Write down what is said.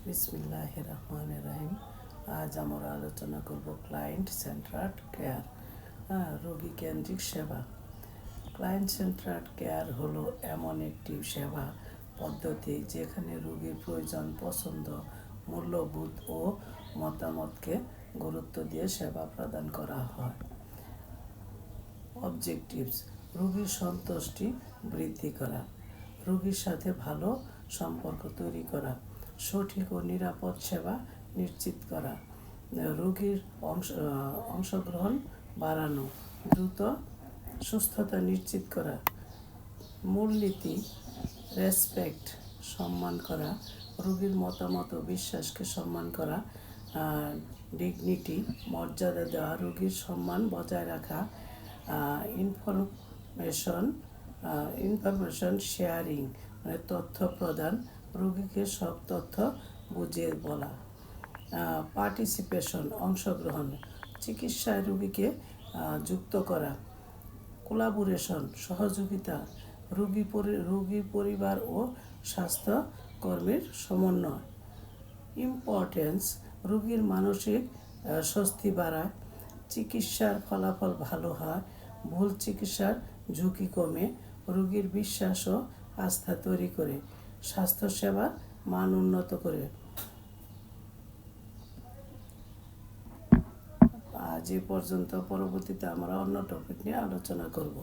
বিসমিল্লাহির রহমানির রহিম। আজ আমরা আলোচনা করব ক্লায়েন্ট সেন্টার্ড কেয়ার, রোগী কেন্দ্রিক সেবা। ক্লায়েন্ট সেন্টার্ড কেয়ার হলো এমন একটি সেবা পদ্ধতি যেখানে রোগীর প্রয়োজন, পছন্দ, মূল্যবোধ ও মতামতকে গুরুত্ব দিয়ে সেবা প্রদান করা হয়। অবজেক্টিভস: রোগীর সন্তুষ্টি বৃদ্ধি করা, রোগীর সাথে ভালো সম্পর্ক তৈরি করা, সঠিক ও নিরাপদ সেবা নিশ্চিত করা, রোগীর অংশগ্রহণ বাড়ানো, দ্রুত সুস্থতা নিশ্চিত করা। মূলনীতি: রেসপেক্ট, সম্মান করা, রোগীর মতামত ও বিশ্বাসকে সম্মান করা, ডিগনিটি, মর্যাদা দেওয়া, রোগীর সম্মান বজায় রাখা, ইনফরমেশন শেয়ারিং মানে তথ্য প্রদান, রোগীকে সব তথ্য বুঝিয়ে বলা। পার্টিসিপেশন, অংশগ্রহণ, চিকিৎসায় রোগীকে যুক্ত করা। কোলাবোরেশন, সহযোগিতা, রোগীর পরিবার ও স্বাস্থ্যকর্মীর সমন্বয়। ইম্পর্টেন্স: রোগীর মানসিক স্বস্তি বাড়ায়, চিকিৎসার ফলাফল ভালো হয়, ভুল চিকিৎসার ঝুঁকি কমে, রোগীর বিশ্বাস ও আস্থা তৈরি করে, স্বাস্থ্যসেবার মান উন্নত করে। আজ এ পর্যন্ত। পরবর্তীতে আমরা অন্য টপিক নিয়ে আলোচনা করব।